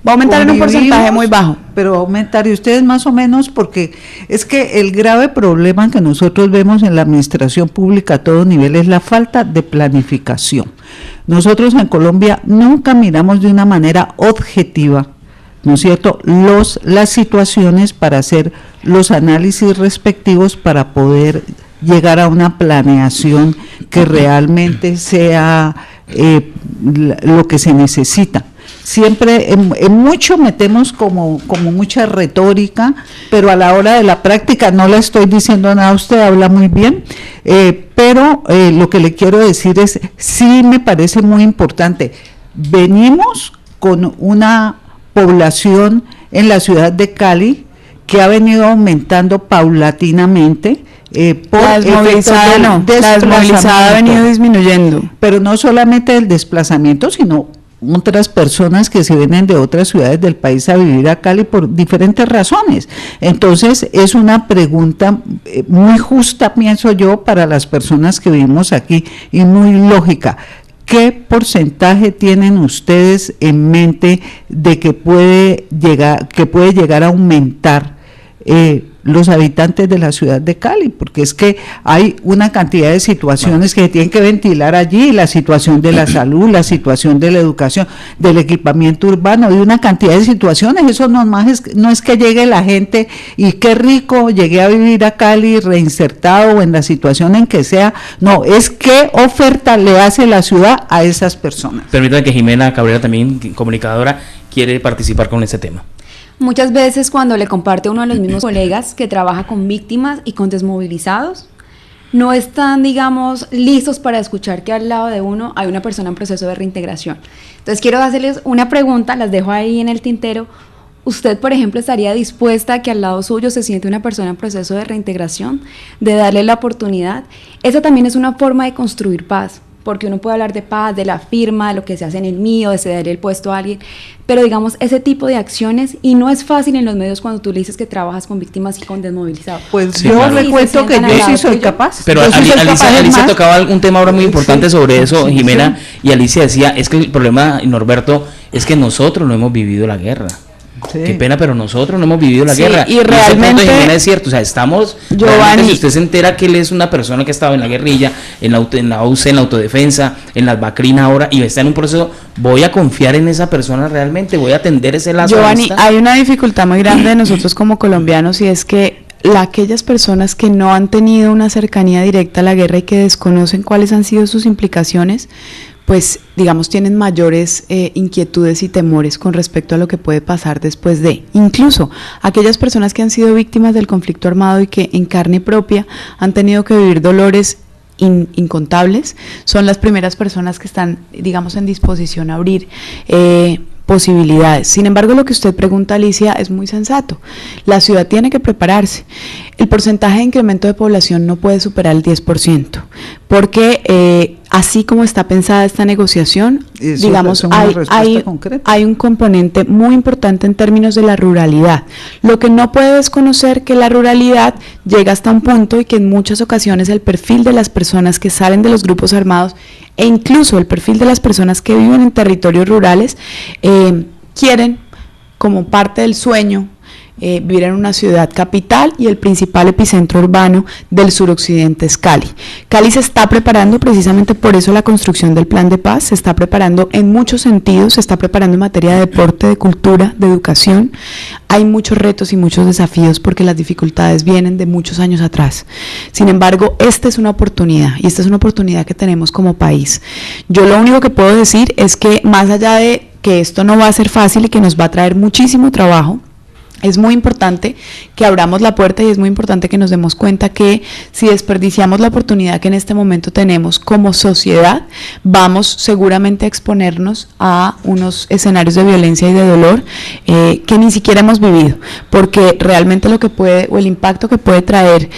Va a aumentar en un porcentaje muy bajo. Pero va a aumentar, y ustedes más o menos, porque es que el grave problema que nosotros vemos en la administración pública a todo nivel es la falta de planificación. Nosotros en Colombia nunca miramos de una manera objetiva, ¿no es cierto?, las situaciones para hacer los análisis respectivos para poder llegar a una planeación que realmente sea lo que se necesita. Siempre en mucho metemos como mucha retórica, pero a la hora de la práctica, no le estoy diciendo nada, usted habla muy bien, pero lo que le quiero decir es, sí me parece muy importante, venimos con una población en la ciudad de Cali que ha venido aumentando paulatinamente, por la desmovilizada ha venido disminuyendo. Pero no solamente el desplazamiento, sino otras personas que se vienen de otras ciudades del país a vivir a Cali por diferentes razones. Entonces es una pregunta muy justa, pienso yo, para las personas que vivimos aquí, y muy lógica. ¿Qué porcentaje tienen ustedes en mente de que puede llegar a aumentar los habitantes de la ciudad de Cali, porque es que hay una cantidad de situaciones que tienen que ventilar allí, la situación de la salud, la situación de la educación, del equipamiento urbano, hay una cantidad de situaciones. Eso no es que llegue la gente y qué rico, llegué a vivir a Cali reinsertado o en la situación en que sea, no, es qué oferta le hace la ciudad a esas personas. Permítame que Jimena Cabrera, también comunicadora, quiere participar con este tema. Muchas veces cuando le comparte uno de los mismos colegas que trabaja con víctimas y con desmovilizados, no están, digamos, listos para escuchar que al lado de uno hay una persona en proceso de reintegración. Entonces quiero hacerles una pregunta, las dejo ahí en el tintero. ¿Usted, por ejemplo, estaría dispuesta a que al lado suyo se siente una persona en proceso de reintegración, de darle la oportunidad? Esa también es una forma de construir paz, porque uno puede hablar de paz, de la firma, de lo que se hace en el mío, de ceder el puesto a alguien, pero digamos ese tipo de acciones, y no es fácil en los medios cuando tú le dices que trabajas con víctimas y con desmovilizados. Pues sí, yo claro. le cuento que yo sí soy capaz. Pero Alicia tocaba un tema ahora muy importante sobre eso, Jimena, y Alicia decía, es que el problema, Norberto, es que nosotros no hemos vivido la guerra. Sí. Qué pena, pero nosotros no hemos vivido la guerra. Y realmente, Jimena, es cierto, o sea, estamos, Giovanni, si usted se entera que él es una persona que ha estado en la guerrilla, en la UC, en la autodefensa, en las Bacrina ahora, y está en un proceso, voy a confiar en esa persona realmente, voy a atender ese lazo. Giovanni, hay una dificultad muy grande de nosotros como colombianos, y es que aquellas personas que no han tenido una cercanía directa a la guerra y que desconocen cuáles han sido sus implicaciones, pues digamos tienen mayores inquietudes y temores con respecto a lo que puede pasar después de. Incluso aquellas personas que han sido víctimas del conflicto armado y que en carne propia han tenido que vivir dolores incontables, son las primeras personas que están, digamos, en disposición a abrir posibilidades. Sin embargo, lo que usted pregunta, Alicia, es muy sensato. La ciudad tiene que prepararse. El porcentaje de incremento de población no puede superar el 10%, porque así como está pensada esta negociación, eso, digamos, hay un componente muy importante en términos de la ruralidad. Lo que no puede desconocer que la ruralidad llega hasta un punto y que en muchas ocasiones el perfil de las personas que salen de los grupos armados e incluso el perfil de las personas que viven en territorios rurales quieren, como parte del sueño, vivir en una ciudad capital, y el principal epicentro urbano del suroccidente es Cali. Cali se está preparando, precisamente por eso la construcción del plan de paz, se está preparando en muchos sentidos, se está preparando en materia de deporte, de cultura, de educación. Hay muchos retos y muchos desafíos porque las dificultades vienen de muchos años atrás. Sin embargo, esta es una oportunidad, y esta es una oportunidad que tenemos como país. Yo lo único que puedo decir es que, más allá de que esto no va a ser fácil y que nos va a traer muchísimo trabajo, es muy importante que abramos la puerta, y es muy importante que nos demos cuenta que si desperdiciamos la oportunidad que en este momento tenemos como sociedad, vamos seguramente a exponernos a unos escenarios de violencia y de dolor que ni siquiera hemos vivido, porque realmente lo que puede, o el impacto que puede traer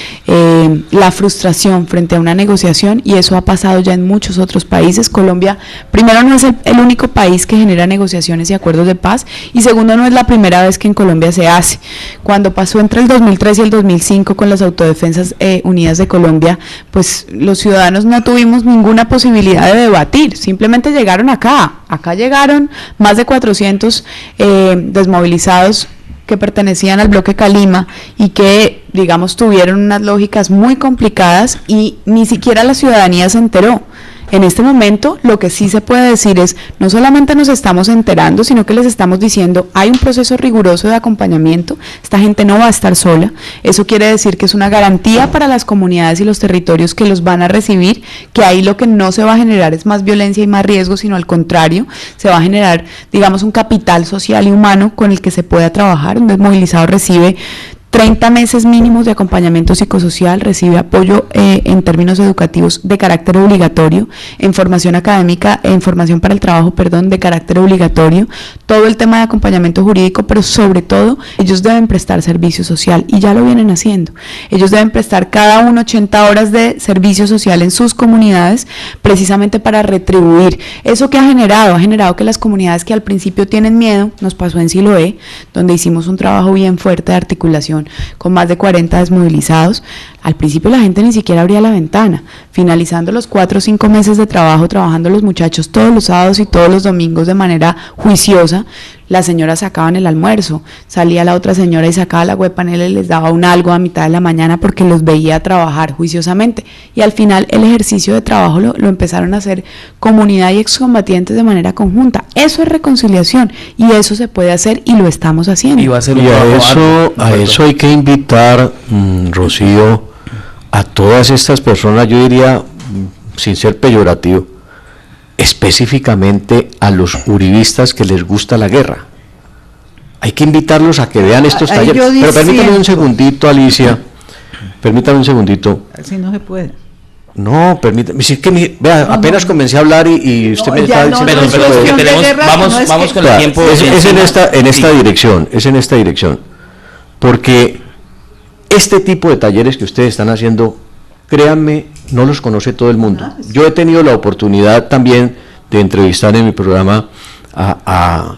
la frustración frente a una negociación, y eso ha pasado ya en muchos otros países. Colombia, primero, no es el único país que genera negociaciones y acuerdos de paz, y segundo, no es la primera vez que en Colombia se hace. Cuando pasó entre el 2003 y el 2005 con las Autodefensas Unidas de Colombia, pues los ciudadanos no tuvimos ninguna posibilidad de debatir, simplemente llegaron acá llegaron más de 400 desmovilizados que pertenecían al bloque Calima y que, digamos, tuvieron unas lógicas muy complicadas, y ni siquiera la ciudadanía se enteró. En este momento, lo que sí se puede decir es, no solamente nos estamos enterando, sino que les estamos diciendo, hay un proceso riguroso de acompañamiento, esta gente no va a estar sola. Eso quiere decir que es una garantía para las comunidades y los territorios que los van a recibir, que ahí lo que no se va a generar es más violencia y más riesgo, sino al contrario, se va a generar, digamos, un capital social y humano con el que se pueda trabajar. Un desmovilizado recibe 30 meses mínimos de acompañamiento psicosocial, recibe apoyo en términos educativos de carácter obligatorio, en formación académica, en formación para el trabajo, de carácter obligatorio, todo el tema de acompañamiento jurídico, pero sobre todo ellos deben prestar servicio social, y ya lo vienen haciendo. Ellos deben prestar cada uno 80 horas de servicio social en sus comunidades, precisamente para retribuir eso que ha generado que las comunidades que al principio tienen miedo, nos pasó en Siloé, donde hicimos un trabajo bien fuerte de articulación con más de 40 desmovilizados. Al principio la gente ni siquiera abría la ventana. Finalizando los 4 o 5 meses de trabajo, trabajando los muchachos todos los sábados y todos los domingos de manera juiciosa, las señoras sacaban el almuerzo, salía la otra señora y sacaba la huepanela y les daba un algo a mitad de la mañana porque los veía trabajar juiciosamente, y al final el ejercicio de trabajo lo empezaron a hacer comunidad y excombatientes de manera conjunta. Eso es reconciliación, y eso se puede hacer y lo estamos haciendo. Y a eso hay que invitar, Rocío, a todas estas personas, yo diría, sin ser peyorativo, específicamente a los uribistas que les gusta la guerra. Hay que invitarlos a que vean estos talleres. Pero permítame un segundito, Alicia, permítame un segundito. Así no se puede. No, permítame, si es que vea, apenas comencé a hablar y usted me está diciendo... Vamos con el tiempo. Es en esta dirección, porque este tipo de talleres que ustedes están haciendo, créanme, no los conoce todo el mundo. Yo he tenido la oportunidad también de entrevistar en mi programa a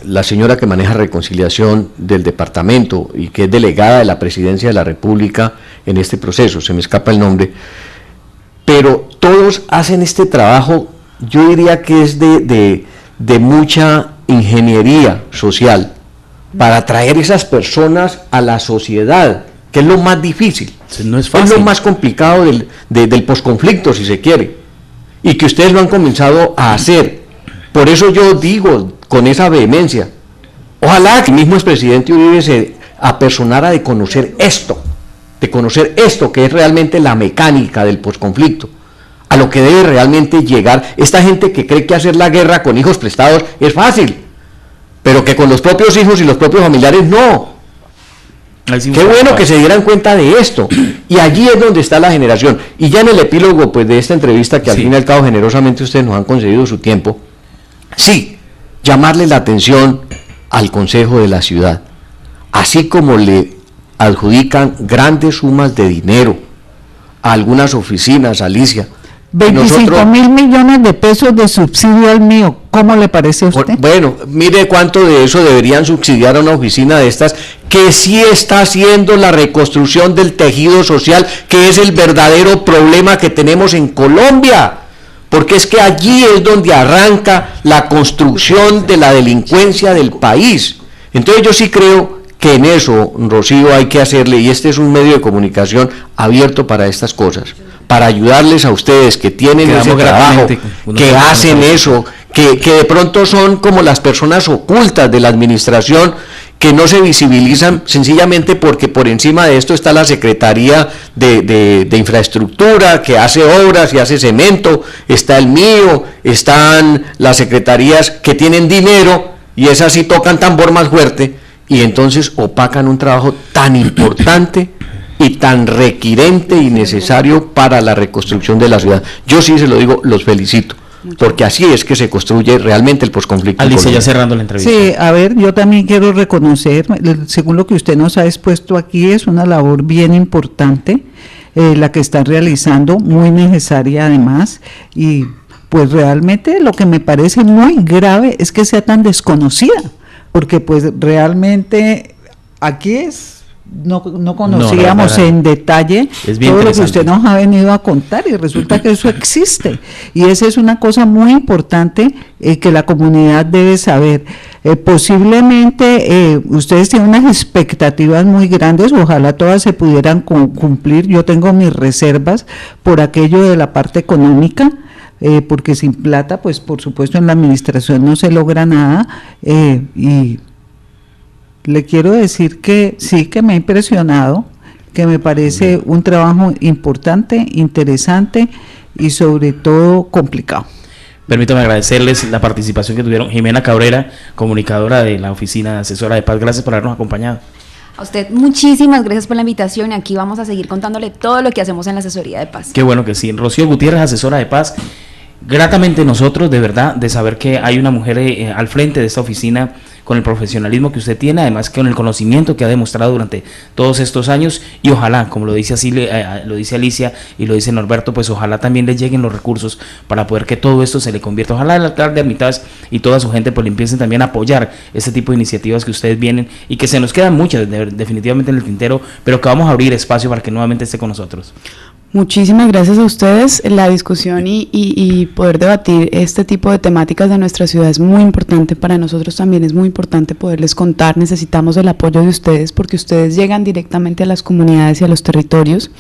la señora que maneja reconciliación del departamento y que es delegada de la Presidencia de la República en este proceso, se me escapa el nombre, pero todos hacen este trabajo, yo diría que es de mucha ingeniería social para atraer esas personas a la sociedad, que es lo más difícil, no es fácil. Es lo más complicado del posconflicto, si se quiere, y que ustedes lo han comenzado a hacer. Por eso yo digo con esa vehemencia, ojalá que el mismo expresidente Uribe se apersonara de conocer esto que es realmente la mecánica del posconflicto, a lo que debe realmente llegar esta gente que cree que hacer la guerra con hijos prestados es fácil, pero que con los propios hijos y los propios familiares no. Qué bueno que se dieran cuenta de esto, y allí es donde está la generación. Y ya en el epílogo pues de esta entrevista, que al fin y al cabo generosamente ustedes nos han concedido su tiempo, sí, llamarle la atención al Consejo de la Ciudad, así como le adjudican grandes sumas de dinero a algunas oficinas, Alicia. 25.000 millones de pesos de subsidio al mío, ¿cómo le parece a usted? Bueno, mire cuánto de eso deberían subsidiar a una oficina de estas que sí está haciendo la reconstrucción del tejido social, que es el verdadero problema que tenemos en Colombia, porque es que allí es donde arranca la construcción de la delincuencia del país. Entonces yo sí creo que en eso, Rocío, hay que hacerle, y este es un medio de comunicación abierto para estas cosas, para ayudarles a ustedes que tienen ese trabajo, que hacen eso, que de pronto son como las personas ocultas de la administración, que no se visibilizan sencillamente porque por encima de esto está la Secretaría de Infraestructura, que hace obras y hace cemento, está el mío, están las secretarías que tienen dinero, y esas sí tocan tambor más fuerte, y entonces opacan un trabajo tan importante y tan requirente y necesario para la reconstrucción de la ciudad. Yo sí se lo digo, los felicito, porque así es que se construye realmente el posconflicto. Alicia, ya cerrando la entrevista. Sí, a ver, yo también quiero reconocer, según lo que usted nos ha expuesto aquí, es una labor bien importante, la que están realizando, muy necesaria además, y pues realmente lo que me parece muy grave es que sea tan desconocida, porque pues realmente aquí no conocíamos en detalle todo lo que usted nos ha venido a contar, y resulta que eso existe, y esa es una cosa muy importante que la comunidad debe saber. Posiblemente ustedes tienen unas expectativas muy grandes, ojalá todas se pudieran cumplir. Yo tengo mis reservas por aquello de la parte económica, porque sin plata, pues por supuesto en la administración no se logra nada, y le quiero decir que sí, que me ha impresionado, que me parece un trabajo importante, interesante y sobre todo complicado. Permítame agradecerles la participación que tuvieron Jimena Cabrera, comunicadora de la Oficina Asesora de Paz. Gracias por habernos acompañado. A usted muchísimas gracias por la invitación. Aquí vamos a seguir contándole todo lo que hacemos en la Asesoría de Paz. Qué bueno que sí. Rocío Gutiérrez, asesora de Paz. Gratamente nosotros, de verdad, de saber que hay una mujer al frente de esta oficina con el profesionalismo que usted tiene, además con el conocimiento que ha demostrado durante todos estos años, y ojalá, como lo dice Alicia y lo dice Norberto, pues ojalá también les lleguen los recursos para poder que todo esto se le convierta. Ojalá el alcalde de Armitage y toda su gente pues le empiecen también a apoyar este tipo de iniciativas que ustedes vienen, y que se nos quedan muchas definitivamente en el tintero, pero que vamos a abrir espacio para que nuevamente esté con nosotros. Muchísimas gracias a ustedes. La discusión y poder debatir este tipo de temáticas de nuestra ciudad es muy importante para nosotros también, es muy importante poderles contar. Necesitamos el apoyo de ustedes porque ustedes llegan directamente a las comunidades y a los territorios.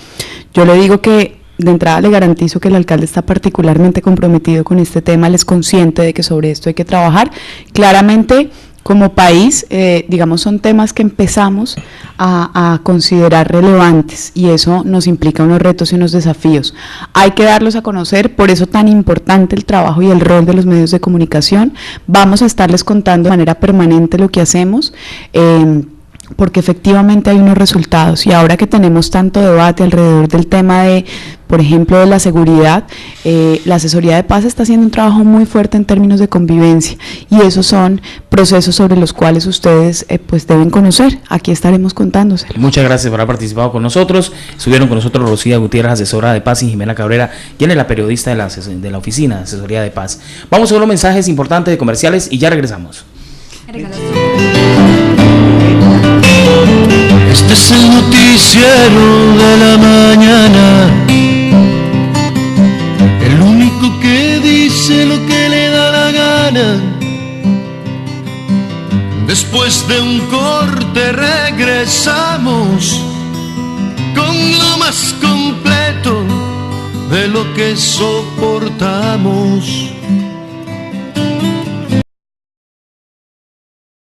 Yo le digo que de entrada le garantizo que el alcalde está particularmente comprometido con este tema, él es consciente de que sobre esto hay que trabajar. Claramente, como país, digamos, son temas que empezamos a considerar relevantes y eso nos implica unos retos y unos desafíos. Hay que darlos a conocer, por eso tan importante el trabajo y el rol de los medios de comunicación. Vamos a estarles contando de manera permanente lo que hacemos, porque efectivamente hay unos resultados y ahora que tenemos tanto debate alrededor del tema de, por ejemplo, de la seguridad, la asesoría de paz está haciendo un trabajo muy fuerte en términos de convivencia y esos son procesos sobre los cuales ustedes pues deben conocer. Aquí estaremos contándoselo. Muchas gracias por haber participado con nosotros. Estuvieron con nosotros Rocía Gutiérrez, asesora de paz, y Jimena Cabrera, quien es la periodista de la oficina de asesoría de paz. Vamos a ver los mensajes importantes de comerciales y ya regresamos. Este es el noticiero de la mañana, el único que dice lo que le da la gana. Después de un corte regresamos con lo más completo de lo que soportamos.